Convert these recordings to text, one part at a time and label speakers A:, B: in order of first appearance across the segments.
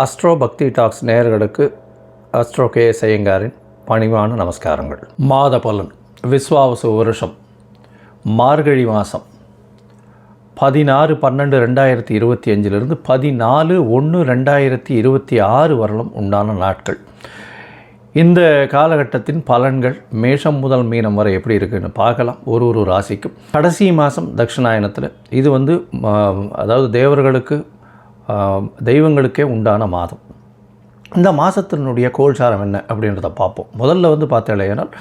A: Astro பக்தி tax நேயர்களுக்கு astro KS. ஐயங்காரின் பணிவான நமஸ்காரங்கள். மாத பலன் விஸ்வாவசு வருஷம் மார்கழி மாதம் 16/12/2025 14/1/2026 வரலும் உண்டான நாட்கள். இந்த காலகட்டத்தின் பலன்கள் மேஷம் முதல் மீனம் வரை எப்படி இருக்குன்னு பார்க்கலாம். ஒரு ராசிக்கும் கடைசி மாதம் தட்சிணாயனத்தில் இது அதாவது தேவர்களுக்கு தெய்வங்களுக்கே உண்டான மாதம். இந்த மாதத்தினுடைய கோல்சாரம் என்ன அப்படின்றத பார்ப்போம். முதல்ல பார்த்தேனால்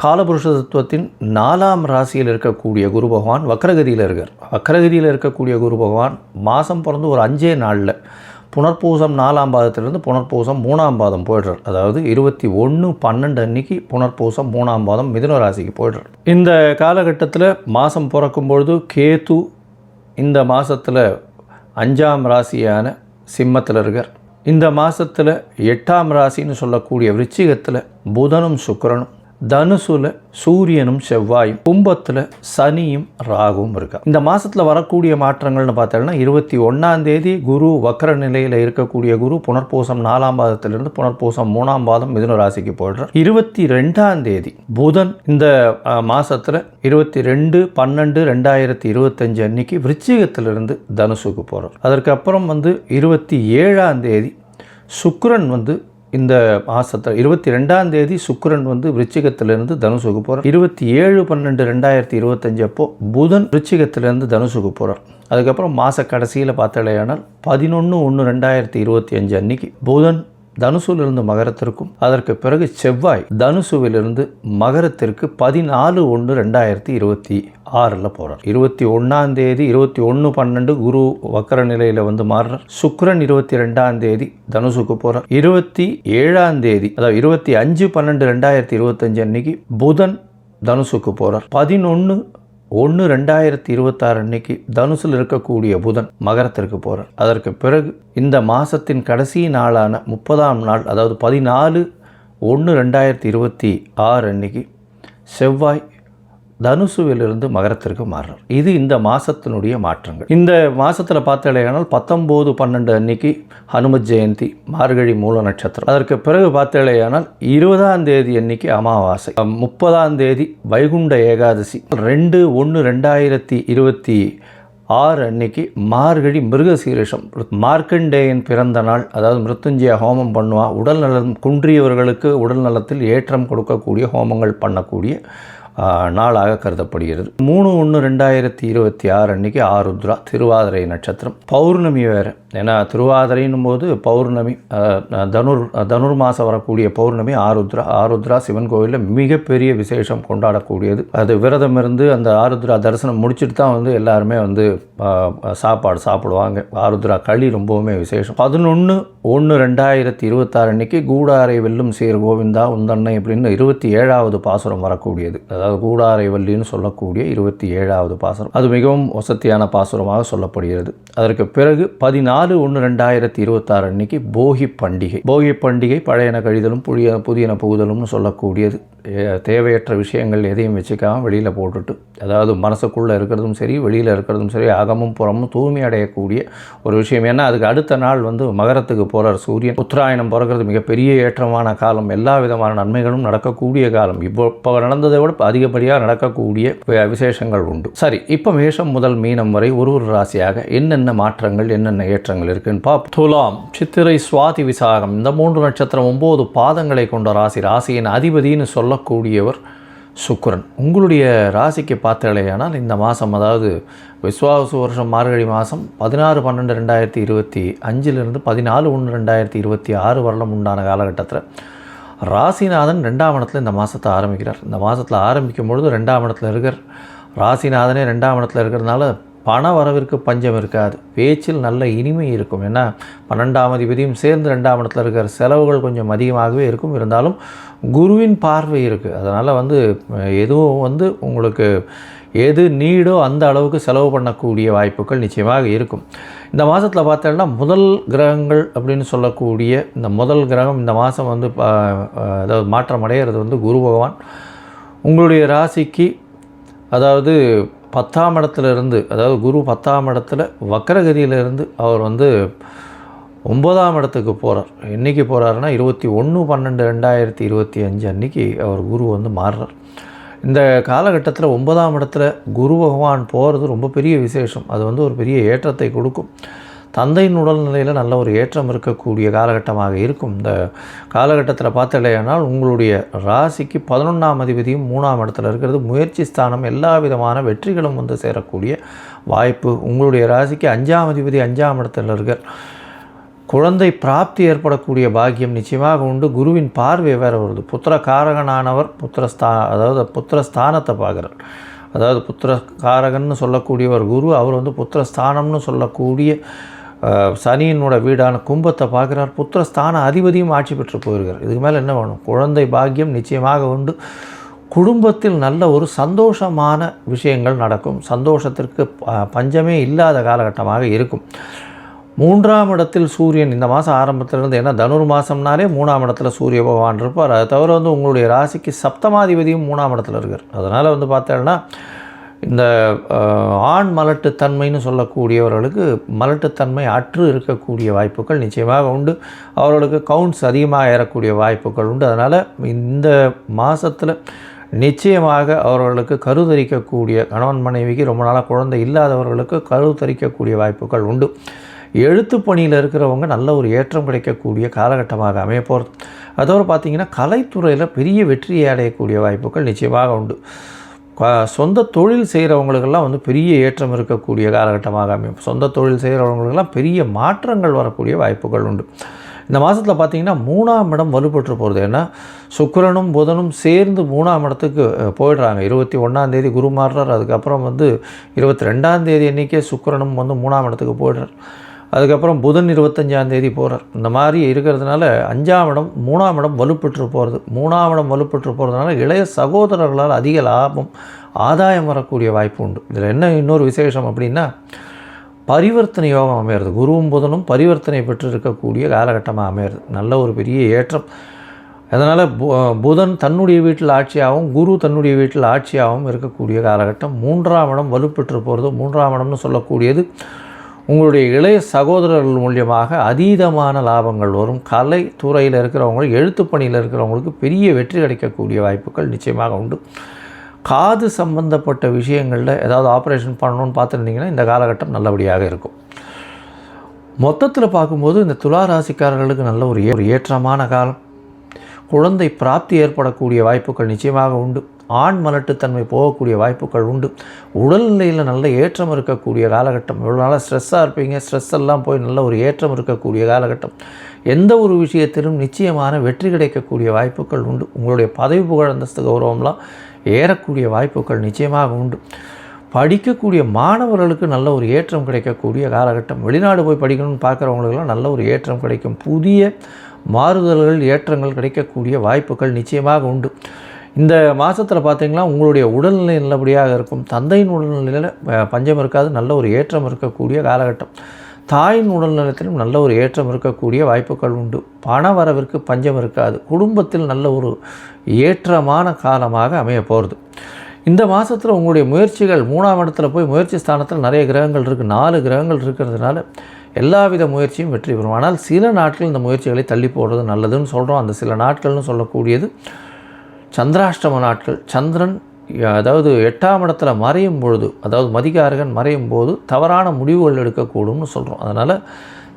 A: காலபுருஷ தத்துவத்தின் 4ஆம் ராசியில் இருக்கக்கூடிய குரு பகவான் வக்ரகதியில் இருக்கார். வக்ரகதியில் இருக்கக்கூடிய குரு பகவான் மாதம் பிறந்து ஒரு 5 நாளில் புனர்பூசம் 4ஆம் பாதத்திலிருந்து புனர்பூசம் 3ஆம் பாதம் போய்டுறார். அதாவது 21/12 அன்னைக்கு புனர்பூசம் 3ஆம் பாதம் மிதுன ராசிக்கு போய்டுறார். இந்த காலகட்டத்தில் மாதம் பிறக்கும்பொழுது கேது இந்த மாதத்தில் 5ஆம் ராசியான சிம்மத்தில் இருக்கார். இந்த மாதத்தில் 8ஆம் ராசின்னு சொல்லக்கூடிய விருச்சிகத்தில் புதனும் சுக்கிரனும், தனுசுல சூரியனும் செவ்வாயும், கும்பத்தில் சனியும் ராகுவும் இருக்கார். இந்த மாதத்தில் வரக்கூடிய மாற்றங்கள்னு பார்த்தோம்னா 21ஆம் தேதி குரு வக்ர நிலையில் இருக்கக்கூடிய குரு புனர்பூசம் 4ஆம் பாதத்திலிருந்து புனர்பூசம் 3ஆம் பாதம் மிதுன ராசிக்கு போய்டுறார். 22ஆம் தேதி புதன் இந்த மாதத்தில் 22/12/2025 அன்னைக்கு விருச்சிகத்திலிருந்து தனுசுக்கு போகிறார். அதற்கப்புறம் 27ஆம் தேதி சுக்கிரன் இந்த மாதத்தில் 22ஆம் தேதி சுக்கிரன் விருச்சிகத்திலிருந்து தனுசுக்கு போகிறார். 27/12/2025 அப்போ புதன் விருச்சிகத்திலிருந்து தனுசுக்கு போகிறார். அதுக்கப்புறம் மாத கடைசியில் பார்த்தாலேயானால் 11/1/2025 அன்னைக்கு புதன் தனுசுவிலிருந்து மகரத்திற்கும், அதற்கு பிறகு செவ்வாய் தனுசுவிலிருந்து மகரத்திற்கு 14/1/2026 போகிறார். 21ஆம் தேதி 21/12 குரு வக்கர நிலையில் மாறுறார். சுக்கிரன் 22ஆம் தேதி தனுசுக்கு போகிறார். 27ஆம் தேதி அதாவது 25/12/2025 அன்னைக்கு புதன் தனுசுக்கு போகிறார். 11/1/2026 அன்னைக்கு தனுசில் இருக்கக்கூடிய புதன் மகரத்திற்கு போகிறார். அதற்கு பிறகு இந்த மாதத்தின் கடைசி நாளான 30ஆம் நாள் அதாவது 14/1/2026 அன்னைக்கு செவ்வாய் தனுசுவிலிருந்து மகரத்திற்கு மாறுறார். இது இந்த மாதத்தினுடைய மாற்றங்கள். இந்த மாதத்தில் பார்த்தாலேயானால் 19/12 அன்னைக்கு ஹனுமத் ஜெயந்தி, மார்கழி மூல நட்சத்திரம். அதற்கு பிறகு பார்த்தாலேயானால் 20ஆம் தேதி அன்னைக்கு அமாவாசை, 30ஆம் தேதி வைகுண்ட ஏகாதசி, 2/1/2026 அன்னைக்கு மார்கழி மிருகசீரிஷம். மார்க்கண்டேயன் பிறந்த நாள், அதாவது மிருத்யுஞ்சய ஹோமம் பண்ணுவா. உடல் நலம் குன்றியவர்களுக்கு உடல் நலத்தில் ஏற்றம் கொடுக்கக்கூடிய ஹோமங்கள் பண்ணக்கூடிய நாளாக கருதப்படுகிறது. 3/1/2026 அன்னைக்கு ஆருத்ரா, திருவாதிரை நட்சத்திரம், பௌர்ணமி வேறு. ஏன்னா திருவாதிரைன்னும் போது பௌர்ணமி, தனுர் மாதம் வரக்கூடிய பௌர்ணமி ஆருத்ரா சிவன் கோவிலில் மிகப்பெரிய விசேஷம் கொண்டாடக்கூடியது. அது விரதம் இருந்து அந்த ஆருத்ரா தரிசனம் முடிச்சுட்டு தான் எல்லாருமே சாப்பாடு சாப்பிடுவாங்க. ஆருத்ரா களி ரொம்பவுமே விசேஷம். 11/1/2026 அன்னைக்கு கூடாரை வெல்லும் சீர் கோவிந்தா உந்தன்னை அப்படின்னு 27ஆவது பாசுரம் வரக்கூடியது. அதாவது கூடாரை வள்ளின்னு சொல்லக்கூடிய 27ஆவது பாசுரம். அது மிகவும் வசதியான பாசுரமாக சொல்லப்படுகிறது. அதற்கு பிறகு 14/1/2026 அன்னைக்கு போகி பண்டிகை. போகி பண்டிகை பழையன கழிதலும் புதியன புகுதலும்னு சொல்லக்கூடியது. தேவையற்ற விஷயங்கள் எதையும் வச்சுக்காமல் வெளியில் போட்டுட்டு, அதாவது மனசுக்குள்ளே இருக்கிறதும் சரி வெளியில் இருக்கிறதும் சரி அகமும் புறமும் தூய்மை அடையக்கூடிய ஒரு விஷயம். ஏன்னா அதுக்கு அடுத்த நாள் மகரத்துக்கு போகிறார் சூரியன். உத்தராயணம் பிறக்கிறது மிகப்பெரிய ஏற்றமான காலம். எல்லா விதமான நன்மைகளும் நடக்கக்கூடிய காலம். இப்போ நடந்ததை விட அதிகப்படியாக நடக்கக்கூடிய விசேஷங்கள் உண்டு. சரி, இப்போ மேஷம் முதல் மீனம் வரை ஒரு ராசியாக என்னென்ன மாற்றங்கள் என்னென்ன ஏற்றங்கள் இருக்குன்னு பார்ப்போம். துலாம், சித்திரை, சுவாதி, விசாகம் இந்த 3 நட்சத்திரம் 9 பாதங்களை கொண்ட ராசி. ராசியின் அதிபதினு சொல்லக்கூடியவர் சுக்கிரன். உங்களுடைய ராசிக்கு பார்த்தாலேயானால் இந்த மாதம், அதாவது விஸ்வாவசு வருஷம் மார்கழி மாதம் 16/12/2025 14/1/2026 வரலும் உண்டான காலகட்டத்தில் ராசிநாதன் 2ஆம் இடத்துல இந்த மாதத்தை ஆரம்பிக்கிறார். இந்த மாதத்தில் ஆரம்பிக்கும் பொழுது 2ஆம் இடத்துல இருக்கார். ராசிநாதனே 2ஆம் இடத்துல இருக்கிறதுனால பண வரவிற்கு பஞ்சம் இருக்காது. பேச்சில் நல்ல இனிமை இருக்கும். ஏன்னா 12ஆம் அதிபதியும் சேர்ந்து 2ஆம் இடத்துல இருக்கிற செலவுகள் கொஞ்சம் அதிகமாகவே இருக்கும். இருந்தாலும் குருவின் பார்வை இருக்குது. அதனால் எதுவும் உங்களுக்கு எது நீடோ அந்த அளவுக்கு செலவு பண்ணக்கூடிய வாய்ப்புகள் நிச்சயமாக இருக்கும். இந்த மாதத்தில் பார்த்தோம்னா முதல் கிரகங்கள் அப்படின்னு சொல்லக்கூடிய இந்த முதல் கிரகம் இந்த மாதம் அதாவது மாற்றம் அடைகிறது குரு பகவான். உங்களுடைய ராசிக்கு அதாவது 10ஆம் இடத்துலேருந்து, அதாவது குரு 10ஆம் இடத்துல வக்கரகதியிலிருந்து அவர் 9ஆம் இடத்துக்கு போகிறார். என்றைக்கு போகிறாருன்னா 21/12/2025 அன்றைக்கி அவர் குரு வந்து மாறுறார். இந்த காலகட்டத்தில் 9ஆம் இடத்துல குரு பகவான் போகிறது ரொம்ப பெரிய விசேஷம். அது வந்து ஒரு பெரிய ஏற்றத்தை கொடுக்கும். தந்தையின் உடல்நிலையில் நல்ல ஒரு ஏற்றம் இருக்கக்கூடிய காலகட்டமாக இருக்கும். இந்த காலகட்டத்தில் பார்த்தலையானால் உங்களுடைய ராசிக்கு 11ஆம் அதிபதியும் 3ஆம் இடத்துல இருக்கிறது முயற்சி ஸ்தானம். எல்லா விதமான வெற்றிகளும் வந்து சேரக்கூடிய வாய்ப்பு. உங்களுடைய ராசிக்கு 5ஆம் அதிபதி 5ஆம் இடத்துல இருக்கார். குழந்தை பிராப்தி ஏற்படக்கூடிய பாக்கியம் நிச்சயமாக உண்டு. குருவின் பார்வை வேறு வருது. புத்திரகாரகனானவர் அதாவது புத்திரஸ்தானத்தை பார்க்குறார். அதாவது புத்திரகாரகன்னு சொல்லக்கூடியவர் குரு. அவர் வந்து புத்திரஸ்தானம்னு சொல்லக்கூடிய சனியினோட வீடான கும்பத்தை பார்க்குறார். புத்திரஸ்தான அதிபதியும் ஆட்சி பெற்று போயிருக்கார். இதுக்கு மேலே என்ன வேணும்? குழந்தை பாக்கியம் நிச்சயமாக உண்டு. குடும்பத்தில் நல்ல ஒரு சந்தோஷமான விஷயங்கள் நடக்கும். சந்தோஷத்திற்கு பஞ்சமே இல்லாத காலகட்டமாக இருக்கும். 3ஆம் இடத்தில் சூரியன் இந்த மாதம் ஆரம்பத்திலிருந்து, ஏன்னா தனுர் மாதம்னாலே 3ஆம் இடத்துல சூரிய பகவான் இருப்பார். அதை தவிர வந்து உங்களுடைய ராசிக்கு சப்தமாதிபதியும் 3ஆம் இடத்துல இருக்கார். அதனால் வந்து பார்த்தோன்னா இந்த ஆண் மலட்டுத்தன்மைன்னு சொல்லக்கூடியவர்களுக்கு மலட்டுத்தன்மை அற்று இருக்கக்கூடிய வாய்ப்புகள் நிச்சயமாக உண்டு. அவர்களுக்கு கவுண்ட்ஸ் அதிகமாக ஏறக்கூடிய வாய்ப்புகள் உண்டு. அதனால் இந்த மாதத்தில் நிச்சயமாக அவர்களுக்கு கருத்தரிக்கக்கூடிய கணவன் மனைவிக்கு ரொம்ப நாளாக குழந்தை இல்லாதவர்களுக்கு கருத்தரிக்கக்கூடிய வாய்ப்புகள் உண்டு. எழுத்து பணியில் இருக்கிறவங்க நல்ல ஒரு ஏற்றம் கிடைக்கக்கூடிய காலகட்டமாக அமைய போகிறது. அதோடு பார்த்திங்கன்னா கலைத்துறையில் பெரிய வெற்றியை அடையக்கூடிய வாய்ப்புகள் நிச்சயமாக உண்டு. சொந்த தொழில் செய்கிறவங்களுக்கெல்லாம் வந்து பெரிய ஏற்றம் இருக்கக்கூடிய காலகட்டமாக அமையும். சொந்த தொழில் செய்கிறவங்களுக்கெல்லாம் பெரிய மாற்றங்கள் வரக்கூடிய வாய்ப்புகள் உண்டு. இந்த மாதத்தில் பார்த்திங்கன்னா 3ஆம் இடம் வலுப்பெற்று போகிறது. ஏன்னா சுக்கிரனும் புதனும் சேர்ந்து 3ஆம் இடத்துக்கு போயிடுறாங்க. 21ஆம் தேதி குரு மாறுறார். அதுக்கப்புறம் வந்து 22ஆம் தேதி அன்றைக்கே சுக்கிரனும் வந்து 3ஆம் இடத்துக்கு போயிடுறார். அதுக்கப்புறம் புதன் 25ஆம் தேதி போகிறார். இந்த மாதிரி இருக்கிறதுனால 5ஆம் இடம் 3ஆம் இடம் வலுப்பெற்று போகிறது. 3ஆம் இடம் வலுப்பெற்று போகிறதுனால இளைய சகோதரர்களால் அதிக லாபம் ஆதாயம் வரக்கூடிய வாய்ப்பு உண்டு. இதில் என்ன இன்னொரு விசேஷம் அப்படின்னா பரிவர்த்தனை யோகம் அமையிறது. குருவும் புதனும் பரிவர்த்தனை பெற்று இருக்கக்கூடிய காலகட்டமாக அமையிறது. நல்ல ஒரு பெரிய ஏற்றம். அதனால் புதன் தன்னுடைய வீட்டில் ஆட்சியாகவும் குரு தன்னுடைய வீட்டில் ஆட்சியாகவும் இருக்கக்கூடிய காலகட்டம். 3ஆம் இடம் வலுப்பெற்று போகிறது. 3ஆம் இடம்னு சொல்லக்கூடியது உங்களுடைய இளைய சகோதரர்கள் மூலியமாக அதீதமான லாபங்கள் வரும். கலை துறையில் இருக்கிறவங்களுக்கு, எழுத்து பணியில் இருக்கிறவங்களுக்கு பெரிய வெற்றி கிடைக்கக்கூடிய வாய்ப்புகள் நிச்சயமாக உண்டு. காது சம்பந்தப்பட்ட விஷயங்களில் ஏதாவது ஆப்ரேஷன் பண்ணணும்னு பார்த்துருந்தீங்கன்னா இந்த காலகட்டம் நல்லபடியாக இருக்கும். மொத்தத்தில் பார்க்கும்போது இந்த துலா ராசிக்காரர்களுக்கு நல்ல ஒரு ஏற்றமான காலம். குழந்தை பிராப்தி ஏற்படக்கூடிய வாய்ப்புகள் நிச்சயமாக உண்டு. ஆண் மலட்டுத்தன்மை போகக்கூடிய வாய்ப்புகள் உண்டு. உடல்நிலையில் நல்ல ஏற்றம் இருக்கக்கூடிய காலகட்டம். இவ்வளோ நாளாக ஸ்ட்ரெஸ்ஸாக இருப்பீங்க. ஸ்ட்ரெஸ் எல்லாம் போய் நல்ல ஒரு ஏற்றம் இருக்கக்கூடிய காலகட்டம். எந்த ஒரு விஷயத்திலும் நிச்சயமான வெற்றி கிடைக்கக்கூடிய வாய்ப்புகள் உண்டு. உங்களுடைய பதவி புகழ் அந்தஸ்து கௌரவம்லாம் ஏறக்கூடிய வாய்ப்புகள் நிச்சயமாக உண்டு. படிக்கக்கூடிய மாணவர்களுக்கு நல்ல ஒரு ஏற்றம் கிடைக்கக்கூடிய காலகட்டம். வெளிநாடு போய் படிக்கணும்னு பார்க்குறவங்களுக்கெல்லாம் நல்ல ஒரு ஏற்றம் கிடைக்கும். புதிய மாறுதல்கள் ஏற்றங்கள் கிடைக்கக்கூடிய வாய்ப்புகள் நிச்சயமாக உண்டு. இந்த மாதத்தில் பார்த்திங்கன்னா உங்களுடைய உடல்நிலை நல்லபடியாக இருக்கும். தந்தையின் உடல்நிலையில் பஞ்சம் இருக்காது. நல்ல ஒரு ஏற்றம் இருக்கக்கூடிய காலகட்டம். தாயின் உடல்நலத்திலும் நல்ல ஒரு ஏற்றம் இருக்கக்கூடிய வாய்ப்புகள் உண்டு. பண வரவிற்கு பஞ்சம் இருக்காது. குடும்பத்தில் நல்ல ஒரு ஏற்றமான காலமாக அமைய போகிறது. இந்த மாதத்தில் உங்களுடைய முயற்சிகள் 3ஆம் இடத்துல போய் முயற்சி ஸ்தானத்தில் நிறைய கிரகங்கள் இருக்குது. 4 கிரகங்கள் இருக்கிறதுனால எல்லாவித முயற்சியும் வெற்றி பெறும். ஆனால் சில நாட்கள் இந்த முயற்சிகளை தள்ளி போடுறது நல்லதுன்னு சொல்கிறோம். அந்த சில நாட்கள்னு சொல்லக்கூடியது சந்திராஷ்டம நாட்கள். சந்திரன் அதாவது 8ஆம் இடத்துல மறையும் பொழுது, அதாவது மதிகாரகன் மறையும் போது தவறான முடிவுகள் எடுக்கக்கூடும்னு சொல்கிறோம். அதனால்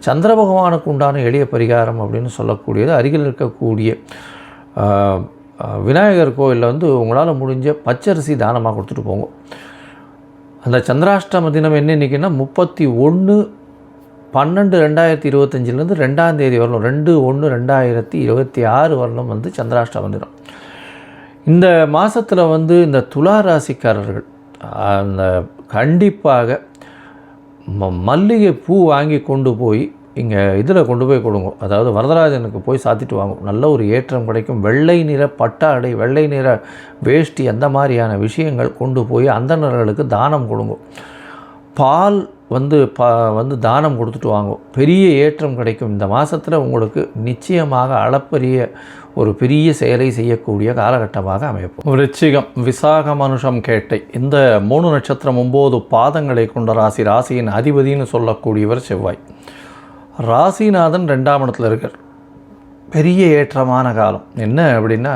A: சந்திர பகவானுக்கு உண்டான எளிய பரிகாரம் அப்படின்னு சொல்லக்கூடியது அருகில் இருக்கக்கூடிய விநாயகர் கோயிலில் வந்து உங்களால் முடிஞ்ச பச்சரிசி தானமாக கொடுத்துட்டு போங்க. அந்த சந்திராஷ்டம தினம் என்னென்னைக்குன்னா 31/12/2025 2ஆம் தேதி வரணும். 2/1/2026 வரணும் வந்து சந்திராஷ்டம தினம். இந்த மாதத்தில் வந்து இந்த துலா ராசிக்காரர்கள் அந்த கண்டிப்பாக மல்லிகை பூ வாங்கி கொண்டு போய் இங்கே இதில் கொண்டு போய் கொடுங்க. அதாவது வரதராஜனுக்கு போய் சாத்திட்டு வாங்க. நல்ல ஒரு ஏற்றம் கிடைக்கும். வெள்ளை நிற பட்டாடை, வெள்ளை நிற வேஷ்டி, அந்த மாதிரியான விஷயங்கள் கொண்டு போய் அந்தணர்களுக்கு தானம் கொடுங்க. பால் வந்து தானம் கொடுத்துட்டு வாங்க. பெரிய ஏற்றம் கிடைக்கும். இந்த மாதத்தில் உங்களுக்கு நிச்சயமாக அளப்பரிய ஒரு பெரிய செயலை செய்யக்கூடிய காலகட்டமாக அமைப்போம். விருச்சிகம், விசாகம், அனுஷம், கேட்டை, இந்த 3 நட்சத்திரம் 9 பாதங்களை கொண்ட ராசி. ராசியின் அதிபதினு சொல்லக்கூடியவர் செவ்வாய். ராசிநாதன் 2ஆம் இடத்துல இருக்கார். பெரிய ஏற்றமான காலம். என்ன அப்படின்னா,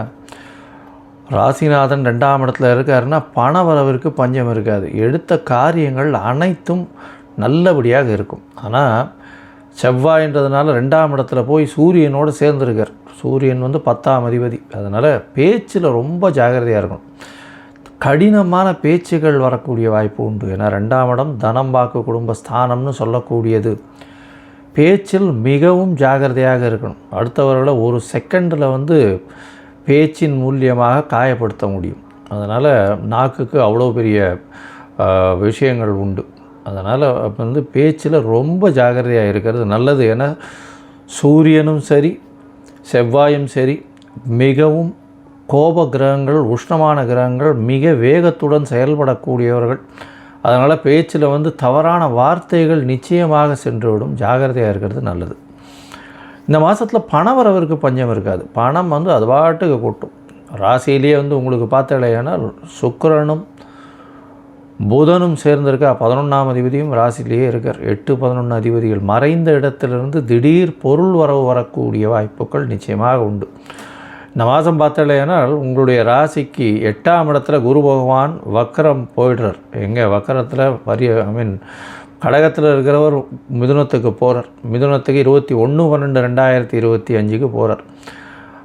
A: ராசிநாதன் 2ஆம் இடத்துல இருக்காருன்னா பண வரவிற்கு பஞ்சம் இருக்காது. எடுத்த காரியங்கள் அனைத்தும் நல்லபடியாக இருக்கும். ஆனால் செவ்வாயின்றதுனால 2ஆம் இடத்துல போய் சூரியனோடு சேர்ந்துருக்கார். சூரியன் 10ஆம் அதிபதி. அதனால் பேச்சில் ரொம்ப ஜாக்கிரதையாக இருக்கணும். கடினமான பேச்சுகள் வரக்கூடிய வாய்ப்பு உண்டு. ஏன்னா 2ஆம் இடம் தனம் வாக்கு குடும்பஸ்தானம்னு சொல்லக்கூடியது. பேச்சில் மிகவும் ஜாக்கிரதையாக இருக்கணும். அடுத்தவர்களை ஒரு செகண்டில் பேச்சின் மூலியமாக காயப்படுத்த முடியும். அதனால் நாக்குக்கு அவ்வளோ பெரிய விஷயங்கள் உண்டு. அதனால் பேச்சில் ரொம்ப ஜாக்கிரதையாக இருக்கிறது நல்லது. ஏன்னா சூரியனும் சரி செவ்வாயும் சரி மிகவும் கோப கிரகங்கள், உஷ்ணமான கிரகங்கள், மிக வேகத்துடன் செயல்படக்கூடியவர்கள். அதனால் பேச்சில் தவறான வார்த்தைகள் நிச்சயமாக சென்றுவிடும். ஜாகிரதையாக இருக்கிறது நல்லது. இந்த மாதத்தில் பண வரவிற்கு பஞ்சம் இருக்காது. பணம் அது பாட்டுக்கு கொட்டும். ராசியிலேயே உங்களுக்கு பார்த்தலையானால் சுக்கிரனும் புதனும் சேர்ந்திருக்கா. 11ஆம் அதிபதியும் ராசியிலேயே இருக்கார். 8-11 அதிபதிகள் மறைந்த இடத்திலிருந்து திடீர் பொருள் வரவு வரக்கூடிய வாய்ப்புகள் நிச்சயமாக உண்டு. இந்த மாதம் பார்த்தலையானால் உங்களுடைய ராசிக்கு 8ஆம் இடத்துல குரு பகவான் வக்கரம் போயிடுறார். எங்கே வக்கரத்தில் கடகத்தில் இருக்கிறவர் மிதுனத்துக்கு போகிறார். மிதுனத்துக்கு 21/12/2025 போகிறார்.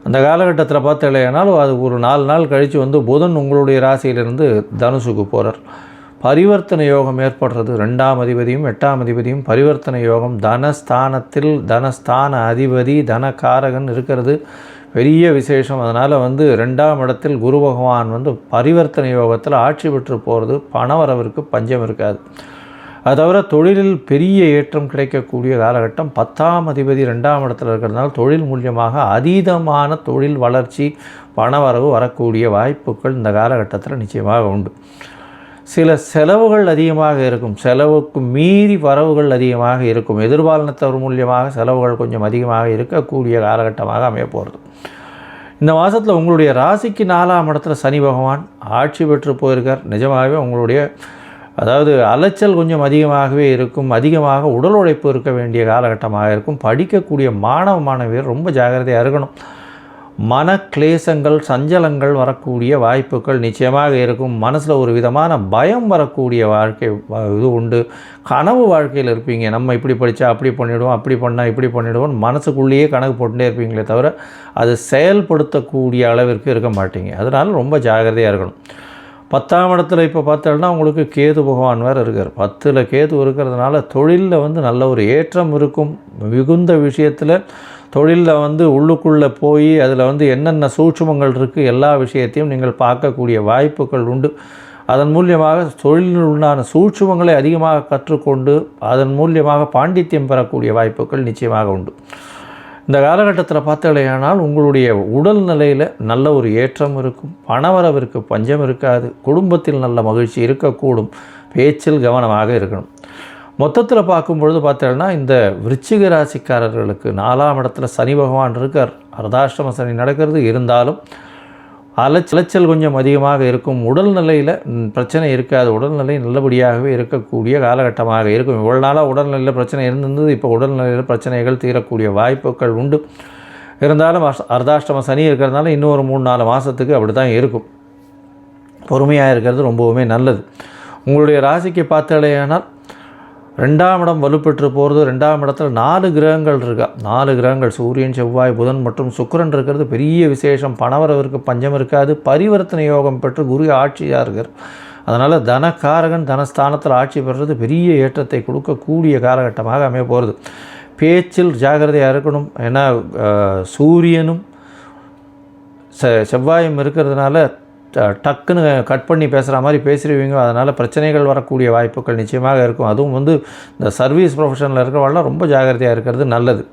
A: அந்த காலகட்டத்தில் பார்த்தலையானால் அது ஒரு 4 நாள் கழித்து புதன் உங்களுடைய ராசியிலிருந்து தனுசுக்கு போகிறார். பரிவர்த்தனை யோகம் ஏற்படுறது. 2ஆம் அதிபதியும் 8ஆம் அதிபதியும் பரிவர்த்தனை யோகம். தனஸ்தானத்தில் தனஸ்தான அதிபதி தனகாரகன் இருக்கிறது பெரிய விசேஷம். அதனால் 2ஆம் இடத்தில் குரு பகவான் பரிவர்த்தனை யோகத்தில் ஆட்சி பெற்று போகிறது. பண வரவிற்கு பஞ்சம் இருக்காது. அது தவிர தொழிலில் பெரிய ஏற்றம் கிடைக்கக்கூடிய காலகட்டம். 10ஆம் அதிபதி 2ஆம் இடத்தில் இருக்கிறதுனால தொழில் மூலியமாக அதீதமான தொழில் வளர்ச்சி பண வரவு வரக்கூடிய வாய்ப்புகள் இந்த காலகட்டத்தில் நிச்சயமாக உண்டு. சில செலவுகள் அதிகமாக இருக்கும். செலவுக்கு மீறி வரவுகள் அதிகமாக இருக்கும். எதிர்பாலினத்தவர் மூலியமாக செலவுகள் கொஞ்சம் அதிகமாக இருக்கக்கூடிய காலகட்டமாக அமைய போகிறது. இந்த மாதத்தில் உங்களுடைய ராசிக்கு 4ஆம் இடத்துல சனி பகவான் ஆட்சி பெற்று போயிருக்கார். நிஜமாகவே உங்களுடைய அலைச்சல் கொஞ்சம் அதிகமாகவே இருக்கும். அதிகமாக உடல் உழைப்பு இருக்க வேண்டிய காலகட்டமாக இருக்கும். படிக்கக்கூடிய மாணவ மாணவியர் ரொம்ப ஜாக்கிரதையாக இருக்கணும். மன கிளேசங்கள் சஞ்சலங்கள் வரக்கூடிய வாய்ப்புகள் நிச்சயமாக இருக்கும். மனசில் ஒரு விதமான பயம் வரக்கூடிய வாழ்க்கை இது உண்டு. கனவு வாழ்க்கையில் இருப்பீங்க. நம்ம இப்படி படித்தா அப்படி பண்ணிவிடுவோம், அப்படி பண்ணால் இப்படி பண்ணிவிடுவோம், மனசுக்குள்ளேயே கணக்கு போட்டுட்டே இருப்பீங்களே தவிர அது செயல்படுத்தக்கூடிய அளவிற்கு இருக்க மாட்டீங்க. அதனால் ரொம்ப ஜாக்கிரதையாக இருக்கணும். 10ஆம் இடத்துல இப்போ பார்த்தோம்னா உங்களுக்கு கேது பகவான் வேறு இருக்கார். 10ல் கேது இருக்கிறதுனால தொழிலில் நல்ல ஒரு ஏற்றம் இருக்கும். மிகுந்த விஷயத்தில் தொழிலில் உள்ளுக்குள்ளே போய் அதில் என்னென்ன சூட்சுமங்கள் இருக்குது எல்லா விஷயத்தையும் நீங்கள் பார்க்கக்கூடிய வாய்ப்புகள் உண்டு. அதன் மூலியமாக தொழிலில் உண்டான சூட்சுமங்களை அதிகமாக கற்றுக்கொண்டு அதன் மூலியமாக பாண்டித்யம் பெறக்கூடிய வாய்ப்புகள் நிச்சயமாக உண்டு. இந்த காலகட்டத்தில் பார்த்தலையானால் உங்களுடைய உடல் நிலையில் நல்ல ஒரு ஏற்றம் இருக்கும். பணவரவிற்கு பஞ்சம் இருக்காது. குடும்பத்தில் நல்ல மகிழ்ச்சி இருக்கக்கூடும். பேச்சில் கவனமாக இருக்கணும். மொத்தத்தில் பார்க்கும்பொழுது பார்த்தீங்கன்னா இந்த விருச்சிக ராசிக்காரர்களுக்கு 4ஆம் இடத்துல சனி பகவான் இருக்கார். அர்த்தாஷ்டம சனி நடக்கிறது. இருந்தாலும் அலைச்சல் கொஞ்சம் அதிகமாக இருக்கும். உடல்நிலையில் பிரச்சனை இருக்காது. உடல்நிலை நல்லபடியாகவே இருக்கக்கூடிய காலகட்டமாக இருக்கும். இவ்வளோ நாளாக உடல்நிலையில் பிரச்சனை இருந்தது. இப்போ உடல்நிலையில் பிரச்சனைகள் தீரக்கூடிய வாய்ப்புகள் உண்டு. இருந்தாலும் அர்த்தாஷ்டம சனி இருக்கிறதுனால இன்னும் ஒரு 3-4 மாதத்துக்கு அப்படி தான் இருக்கும். பொறுமையாக இருக்கிறது ரொம்பவுமே நல்லது. உங்களுடைய ராசிக்கு பார்த்தாலேயானால் 2ஆம் இடம் வலுப்பெற்று போகிறது. 2ஆம் இடத்துல 4 கிரகங்கள் இருக்கா. 4 கிரகங்கள் சூரியன் செவ்வாய் புதன் மற்றும் சுக்கிரன் இருக்கிறது பெரிய விசேஷம். பணவரவிற்கு பஞ்சம் இருக்காது. பரிவர்த்தனை யோகம் பெற்று குரு ஆட்சியாக இருக்கார். அதனால் தனக்காரகன் தனஸ்தானத்தில் ஆட்சி பெறுறது பெரிய ஏற்றத்தை கொடுக்கக்கூடிய காலகட்டமாக அமைய போகிறது. பேச்சில் ஜாகிரதையாக இருக்கணும். ஏன்னா சூரியனும் செவ்வாயும் இருக்கிறதுனால டக்குன்னு கட் பண்ணி பேசுகிற மாதிரி பேசிடுவீங்க. அதனால் பிரச்சனைகள் வரக்கூடிய வாய்ப்புகள் நிச்சயமாக இருக்கும். அதுவும் இந்த சர்வீஸ் ப்ரொஃபஷனில் இருக்கிறவங்களாம் ரொம்ப ஜாகிரதையாக இருக்கிறது நல்லது.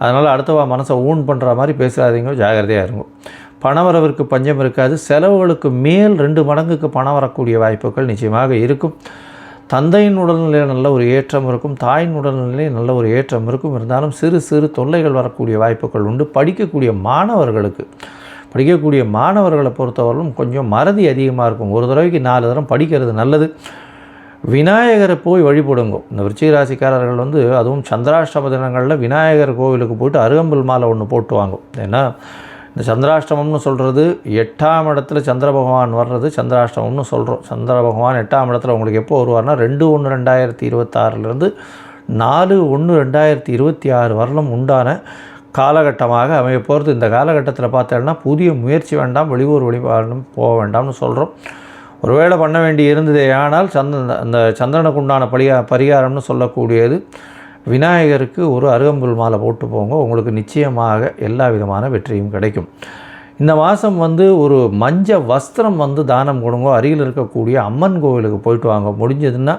A: அதனால் அடுத்தவா மனசை ஊன் பண்ணுற மாதிரி பேசாதீங்க. ஜாகிரதையாக இருக்கும். பணவரவிற்கு பஞ்சம் இருக்காது. செலவுகளுக்கு மேல் 2 மடங்குக்கு பணம் வரக்கூடிய வாய்ப்புகள் நிச்சயமாக இருக்கும். தந்தையின் உடல்நிலையில் நல்ல ஒரு ஏற்றம் இருக்கும். தாயின் உடல்நிலையில் நல்ல ஒரு ஏற்றம் இருக்கும். இருந்தாலும் சிறு சிறு தொல்லைகள் வரக்கூடிய வாய்ப்புகள் உண்டு. படிக்கக்கூடிய மாணவர்களை பொறுத்தவரையிலும் கொஞ்சம் மறதி அதிகமாக இருக்கும். ஒரு தடவைக்கு 4 தரம் படிக்கிறது நல்லது. விநாயகரை போய் வழிபடுங்க. இந்த விருச்சிக ராசிக்காரர்கள் வந்து அதுவும் சந்திராஷ்டம தினங்களில் விநாயகர் கோவிலுக்கு போய்ட்டு அருகம்புல் மாலை ஒன்று போட்டு வாங்கும். ஏன்னா இந்த சந்திராஷ்டமம்னு சொல்கிறது 8ஆம் இடத்துல சந்திர பகவான் வர்றது சந்திராஷ்டமம்னு சொல்கிறோம். சந்திர பகவான் 8ஆம் இடத்துல உங்களுக்கு எப்போ வருவார்னா 2/1/2026 4/1/2026 வரலும் உண்டான காலகட்டமாக அமைய போகிறது. இந்த காலகட்டத்தில் பார்த்தோன்னா புதிய முயற்சி வேண்டாம், வெளியூர் வெளிப்பாடும் போக வேண்டாம்னு சொல்கிறோம். ஒருவேளை பண்ண வேண்டி இருந்ததே ஆனால் அந்த சந்திரனுக்கு உண்டான பரிகாரம்னு சொல்லக்கூடியது விநாயகருக்கு ஒரு அருகம்புல் மாலை போட்டு போங்க. உங்களுக்கு நிச்சயமாக எல்லா விதமான வெற்றியும் கிடைக்கும். இந்த மாதம் வந்து ஒரு மஞ்ச வஸ்திரம் வந்து தானம் கொடுங்க. அருகில் இருக்கக்கூடிய அம்மன் கோவிலுக்கு போயிட்டு வாங்க. முடிஞ்சதுன்னா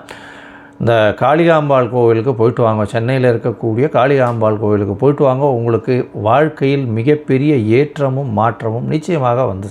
A: இந்த காளிகாம்பாள் கோவிலுக்கு போயிட்டு வாங்க. சென்னையில் இருக்கக்கூடிய காளிகாம்பாள் கோவிலுக்கு போயிட்டு வாங்க. உங்களுக்கு வாழ்க்கையில் மிகப்பெரிய ஏற்றமும் மாற்றமும் நிச்சயமாக வந்து